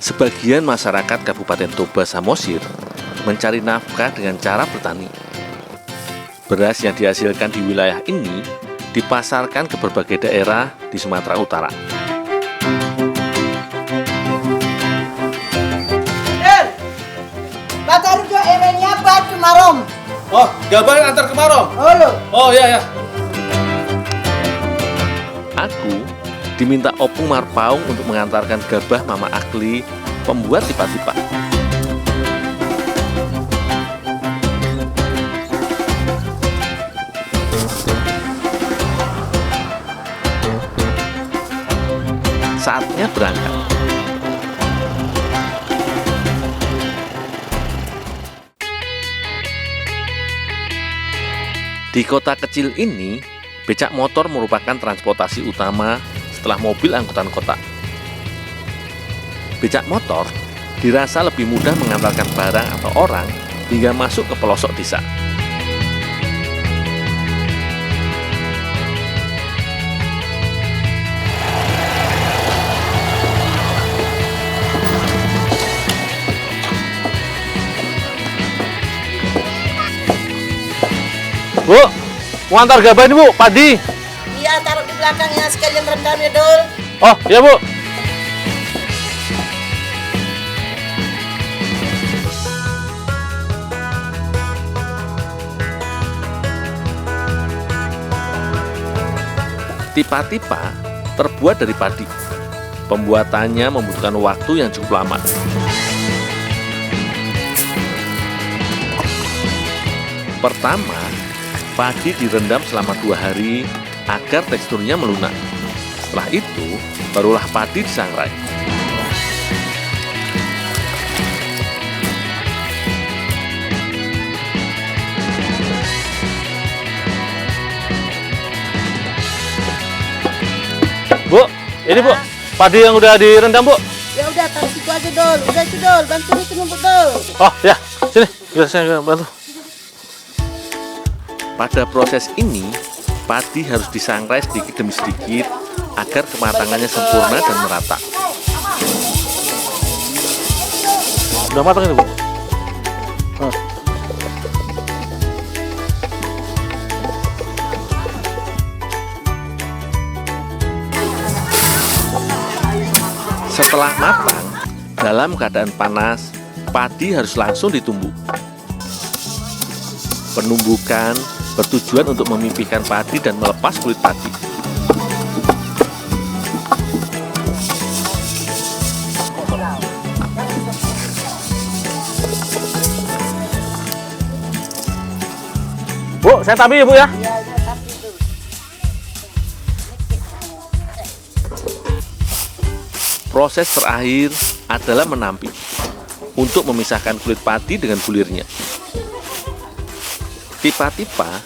Sebagian masyarakat Kabupaten Toba Samosir mencari nafkah dengan cara bertani. Beras yang dihasilkan di wilayah ini dipasarkan ke berbagai daerah di Sumatera Utara. Oh, gabah antar ke Marom. Oh iya ya. Aku diminta Opung Marpaung untuk mengantarkan gabah Mama Akli, pembuat tipa-tipa. Saatnya berangkat. Di kota kecil ini, becak motor merupakan transportasi utama setelah mobil angkutan kota. Becak motor dirasa lebih mudah mengantarkan barang atau orang hingga masuk ke pelosok desa. Bu, mau antar gabah ini Bu, padi. Iya, taruh di belakangnya sekalian rendam ya, Dul. Oh, iya Bu. Tipa-tipa terbuat dari padi. Pembuatannya membutuhkan waktu yang cukup lama. Pertama, padi direndam selama 2 hari agar teksturnya melunak. Setelah itu, barulah padi disangrai. Bu, ini Bu, padi yang udah direndam Bu. Ya udah, taruh situ aja, Dul. Udah itu, Dul. Bantu itu numpuk, Dul. Oh ya, sini, biar saya bantu. Pada proses ini, padi harus disangrai sedikit demi sedikit agar kematangannya sempurna dan merata. Udah matang ini Bu. Setelah matang, dalam keadaan panas, padi harus langsung ditumbuk. Penumbukan bertujuan untuk memipihkan padi dan melepas kulit padi. Bu, saya tabi ya Bu ya. Iya, tapi Dul. Proses terakhir adalah menampik untuk memisahkan kulit padi dengan bulirnya. Tipa-tipa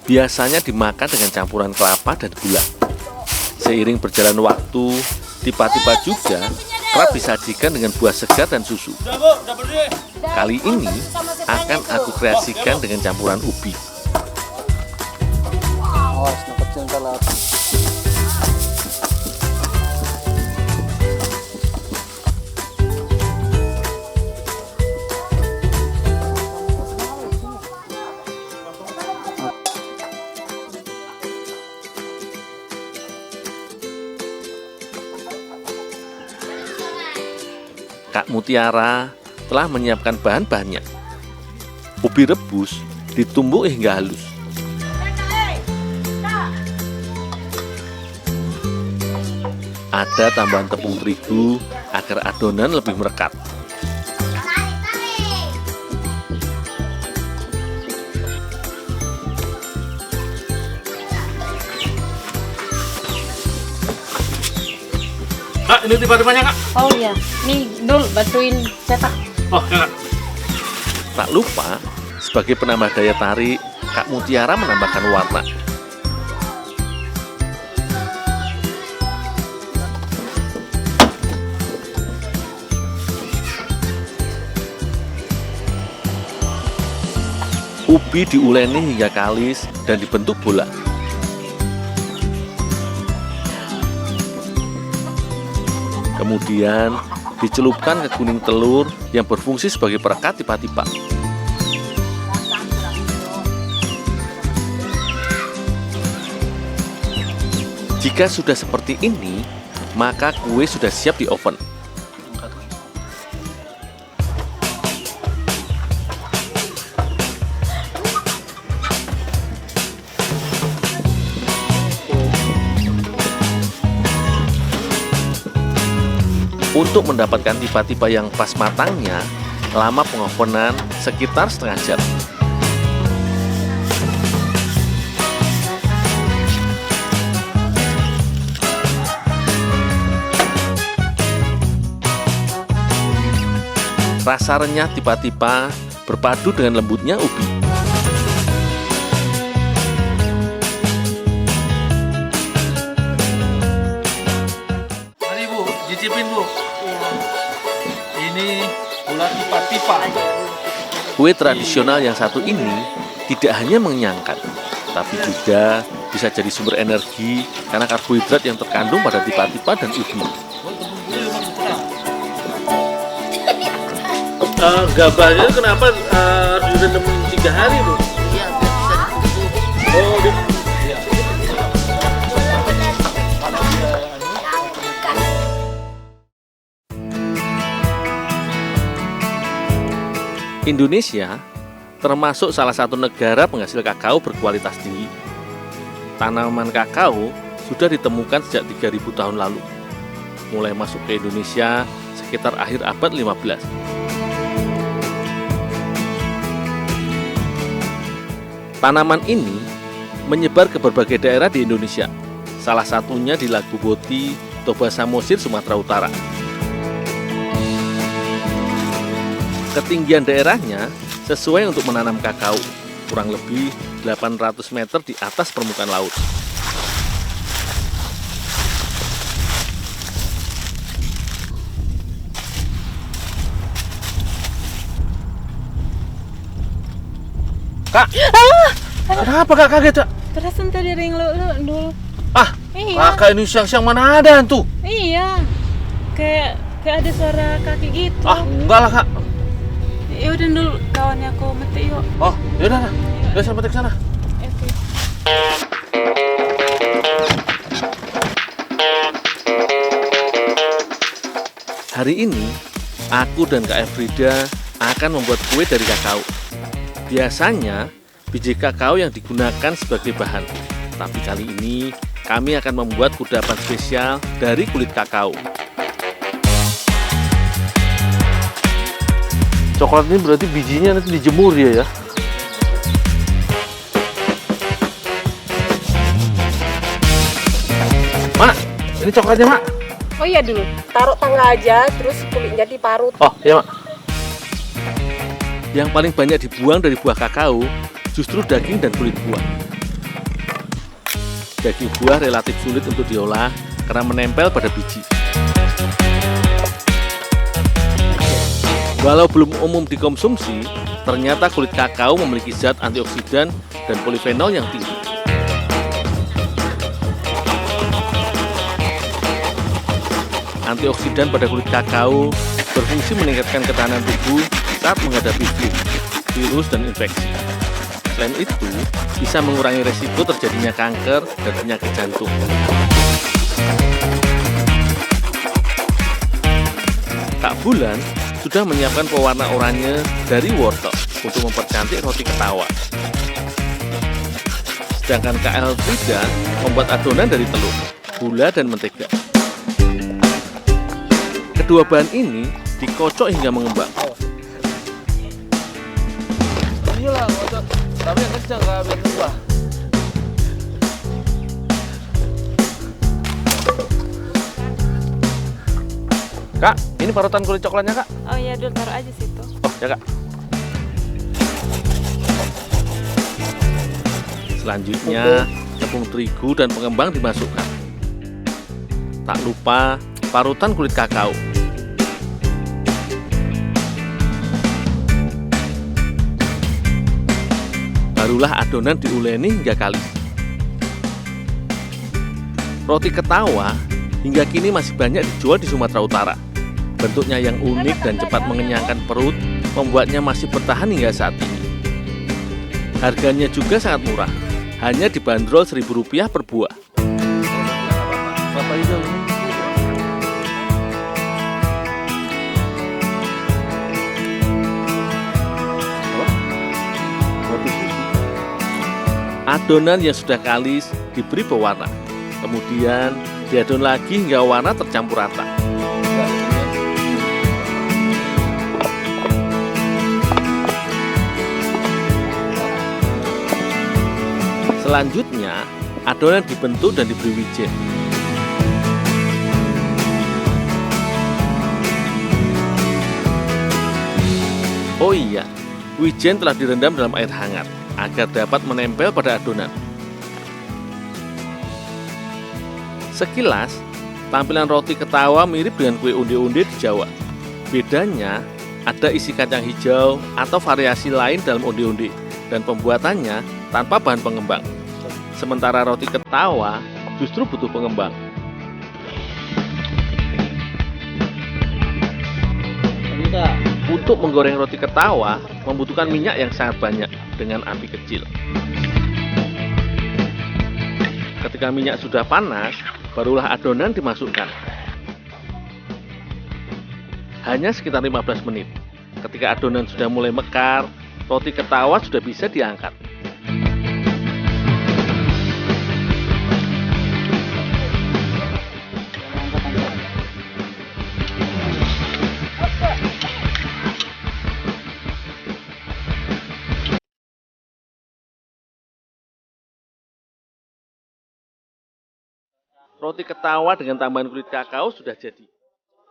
biasanya dimakan dengan campuran kelapa dan gula. Seiring berjalan waktu, tipa-tipa juga kerap disajikan dengan buah segar dan susu. Kali ini akan aku kreasikan dengan campuran ubi. Kak Mutiara telah menyiapkan bahan-bahannya. Ubi rebus ditumbuk hingga halus. Ada tambahan tepung terigu agar adonan lebih merekat. Kak, ini tiba-tibanya Kak. Oh iya, nih Dul bantuin cetak. Oh ya Kak. Tak lupa, sebagai penambah daya tarik, Kak Mutiara menambahkan warna. Ubi diuleni hingga kalis dan dibentuk bola. Kemudian dicelupkan ke kuning telur yang berfungsi sebagai perekat tipa-tipa. Jika sudah seperti ini, maka kue sudah siap di oven. Untuk mendapatkan tipa-tipa yang pas matangnya, lama pengovenan sekitar setengah jam. Rasa renyah tipa-tipa berpadu dengan lembutnya ubi. Mari Bu, cicipin Bu. Ini gula tipa-tipa. Kue tradisional yang satu ini tidak hanya mengenyangkan, tapi juga bisa jadi sumber energi karena karbohidrat yang terkandung pada tipa-tipa dan ubi. Gabahnya kenapa harus direndam 3 hari Bu? Iya, biar bisa ditunggu. Oh, Indonesia termasuk salah satu negara penghasil kakao berkualitas tinggi. Tanaman kakao sudah ditemukan sejak 3000 tahun lalu, mulai masuk ke Indonesia sekitar akhir abad 15. Tanaman ini menyebar ke berbagai daerah di Indonesia, salah satunya di Lagu Boti, Toba Samosir, Sumatera Utara. Ketinggian daerahnya sesuai untuk menanam kakao, kurang lebih 800 meter di atas permukaan laut. Kak, kenapa Kak kaget Kak? Perasaan tadi ring lu dulu. Ah, Iya. Kakak ini siang-siang mana ada hantu? Iya. Kayak ada suara kaki gitu. Ah, enggak lah Kak. Ya udah dulu kawannya aku meti yuk. Oh, yaudah Kak. Udah sampai ke sana. Oke. Hari ini, aku dan Kak Efrida akan membuat kue dari kakao. Biasanya, biji kakao yang digunakan sebagai bahan. Tapi kali ini, kami akan membuat kudapan spesial dari kulit kakao. Coklat ini berarti bijinya nanti dijemur ya? Mak, ini coklatnya Mak. Oh iya dulu, taruh tangga aja, terus kulitnya diparut. Oh iya Mak. Yang paling banyak dibuang dari buah kakao justru daging dan kulit buah. Daging buah relatif sulit untuk diolah karena menempel pada biji. Walau belum umum dikonsumsi, ternyata kulit kakao memiliki zat antioksidan dan polifenol yang tinggi. Antioksidan pada kulit kakao berfungsi meningkatkan ketahanan tubuh saat menghadapi flu, virus, dan infeksi. Selain itu, bisa mengurangi resiko terjadinya kanker dan penyakit jantung. Kak Bulan sudah menyiapkan pewarna oranye dari wortel untuk mempercantik roti ketawa. Sedangkan Kak Elfrida membuat adonan dari telur, gula, dan mentega. Kedua bahan ini dikocok hingga mengembang. Iyalah, kocok. Tapi yang kencang Kak, biar nembah. Kak, ini parutan kulit coklatnya Kak. Oh iya dulu taruh aja situ. Oh ya Kak. Selanjutnya, tepung terigu dan pengembang dimasukkan. Tak lupa parutan kulit kakao. Barulah adonan diuleni hingga kalis. Roti ketawa hingga kini masih banyak dijual di Sumatera Utara. Bentuknya yang unik dan cepat mengenyangkan perut membuatnya masih bertahan hingga saat ini. Harganya juga sangat murah, hanya dibanderol Rp1.000 per buah. Bapak hijau. Adonan yang sudah kalis diberi pewarna, kemudian diadon lagi hingga warna tercampur rata. Selanjutnya, adonan dibentuk dan diberi wijen. Oh iya, wijen telah direndam dalam air hangat agar dapat menempel pada adonan. Sekilas, tampilan roti ketawa mirip dengan kue onde-onde di Jawa. Bedanya, ada isi kacang hijau atau variasi lain dalam onde-onde dan pembuatannya tanpa bahan pengembang. Sementara roti ketawa justru butuh pengembang. Untuk menggoreng roti ketawa membutuhkan minyak yang sangat banyak dengan api kecil. Ketika minyak sudah panas, barulah adonan dimasukkan. Hanya sekitar 15 menit. Ketika adonan sudah mulai mekar, roti ketawa sudah bisa diangkat. Roti ketawa dengan tambahan kulit kakao sudah jadi.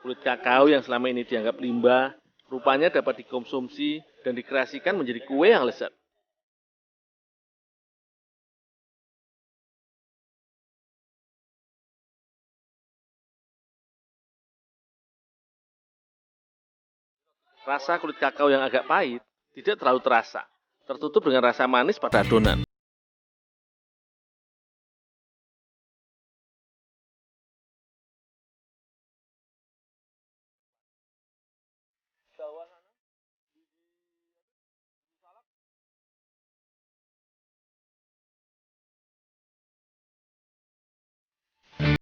Kulit kakao yang selama ini dianggap limbah, rupanya dapat dikonsumsi dan dikreasikan menjadi kue yang lezat. Rasa kulit kakao yang agak pahit tidak terlalu terasa, tertutup dengan rasa manis pada adonan.